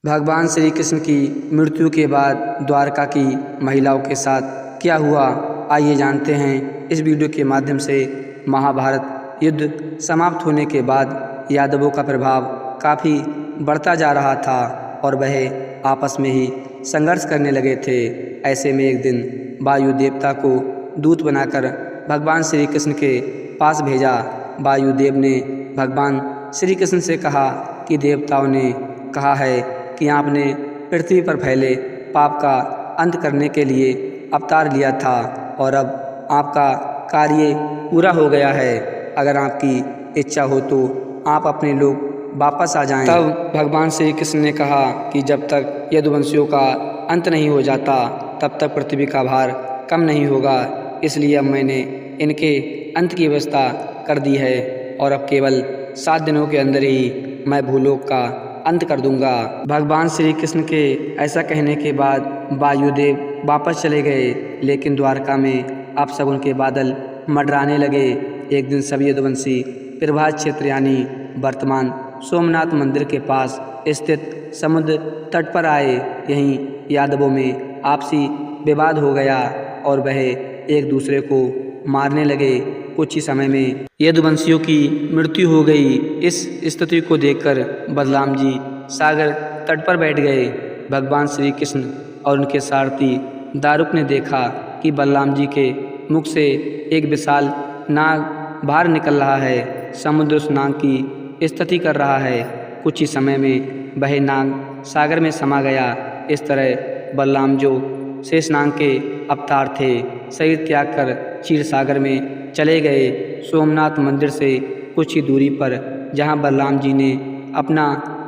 भगवान श्री कृष्ण की मृत्यु के बाद द्वारका की महिलाओं के साथ क्या हुआ, आइए जानते हैं इस वीडियो के माध्यम से। महाभारत युद्ध समाप्त होने के बाद यादवों का प्रभाव काफ़ी बढ़ता जा रहा था और वह आपस में ही संघर्ष करने लगे थे। ऐसे में एक दिन वायु देवता को दूत बनाकर भगवान श्री कृष्ण के पास भेजा। वायुदेव ने भगवान श्री कृष्ण से कहा कि देवताओं ने कहा है कि आपने पृथ्वी पर फैले पाप का अंत करने के लिए अवतार लिया था और अब आपका कार्य पूरा हो गया है। अगर आपकी इच्छा हो तो आप अपने लोग वापस आ जाएं। तब भगवान श्री कृष्ण ने कहा कि जब तक यदुवंशियों का अंत नहीं हो जाता तब तक पृथ्वी का भार कम नहीं होगा, इसलिए अब मैंने इनके अंत की व्यवस्था कर दी है और अब केवल 7 दिनों के अंदर ही मैं भूलोक का अंत कर दूंगा। भगवान श्री कृष्ण के ऐसा कहने के बाद वायुदेव वापस चले गए, लेकिन द्वारका में अब शगुन के बादल मंडराने लगे। एक दिन सभी यदुवंशी प्रभास क्षेत्र यानी वर्तमान सोमनाथ मंदिर के पास स्थित समुद्र तट पर आए। यहीं यादवों में आपसी विवाद हो गया और वह एक दूसरे को मारने लगे। कुछ ही समय में यदुवंशियों की मृत्यु हो गई। इस स्थिति को देखकर बलराम जी सागर तट पर बैठ गए। भगवान श्री कृष्ण और उनके सारथी दारुक ने देखा कि बलराम जी के मुख से एक विशाल नाग बाहर निकल रहा है। समुद्र उस नाग की स्तुति कर रहा है। कुछ ही समय में वह नाग सागर में समा गया। इस तरह बलराम जो शेषनाग के अवतार थे, शरीर त्याग कर क्षीर सागर में चले गए। सोमनाथ मंदिर से कुछ ही दूरी पर जहाँ बलराम जी ने अपना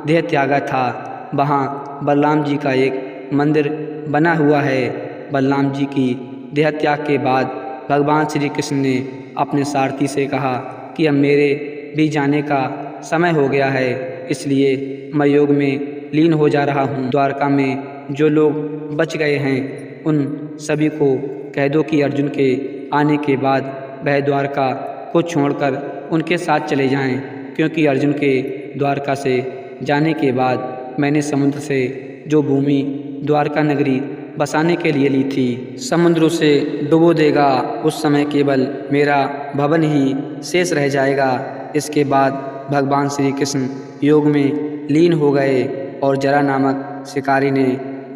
देह त्यागा था, वहाँ बलराम जी का एक मंदिर बना हुआ है। बलराम जी की देह त्याग के बाद भगवान श्री कृष्ण ने अपने सारथी से कहा कि अब मेरे भी जाने का समय हो गया है, इसलिए मैं योग में लीन हो जा रहा हूँ। द्वारका में जो लोग बच गए हैं उन सभी को कह दो कि अर्जुन के आने के बाद वह द्वारका को छोड़कर उनके साथ चले जाएं, क्योंकि अर्जुन के द्वारका से जाने के बाद मैंने समुद्र से जो भूमि द्वारका नगरी बसाने के लिए ली थी, समुद्र उसे डुबो देगा। उस समय केवल मेरा भवन ही शेष रह जाएगा। इसके बाद भगवान श्री कृष्ण योग में लीन हो गए और जरा नामक शिकारी ने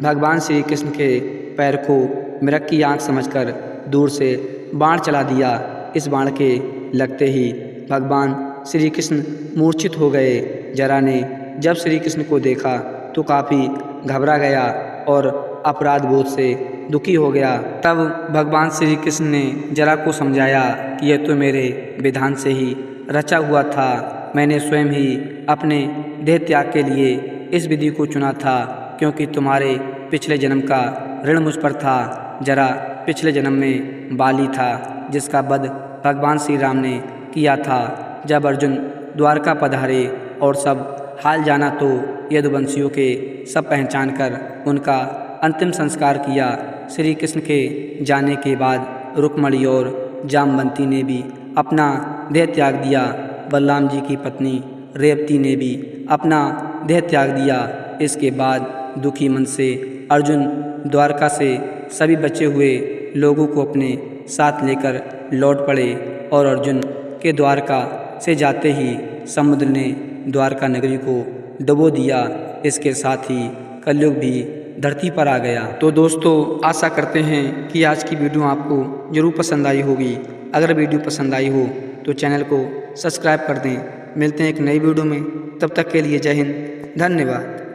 भगवान श्री कृष्ण के पैर को मृग की आँख समझकर दूर से बाण चला दिया। इस बाण के लगते ही भगवान श्री कृष्ण मूर्छित हो गए। जरा ने जब श्री कृष्ण को देखा तो काफ़ी घबरा गया और अपराध बोध से दुखी हो गया। तब भगवान श्री कृष्ण ने जरा को समझाया कि यह तो मेरे विधान से ही रचा हुआ था। मैंने स्वयं ही अपने देह त्याग के लिए इस विधि को चुना था, क्योंकि तुम्हारे पिछले जन्म का ऋण मुझ पर था। जरा पिछले जन्म में बाली था, जिसका वध भगवान श्री राम ने किया था। जब अर्जुन द्वारका पधारे और सब हाल जाना तो यदुवंशियों के सब पहचान कर उनका अंतिम संस्कार किया। श्री कृष्ण के जाने के बाद रुक्मणी और जामवंती ने भी अपना देह त्याग दिया। बलराम जी की पत्नी रेवती ने भी अपना देह त्याग दिया। इसके बाद दुखी मन से अर्जुन द्वारका से सभी बचे हुए लोगों को अपने साथ लेकर लौट पड़े और अर्जुन के द्वारका से जाते ही समुद्र ने द्वारका नगरी को डुबो दिया। इसके साथ ही कलयुग भी धरती पर आ गया। तो दोस्तों, आशा करते हैं कि आज की वीडियो आपको ज़रूर पसंद आई होगी। अगर वीडियो पसंद आई हो तो चैनल को सब्सक्राइब कर दें। मिलते हैं एक नई वीडियो में, तब तक के लिए जय हिंद, धन्यवाद।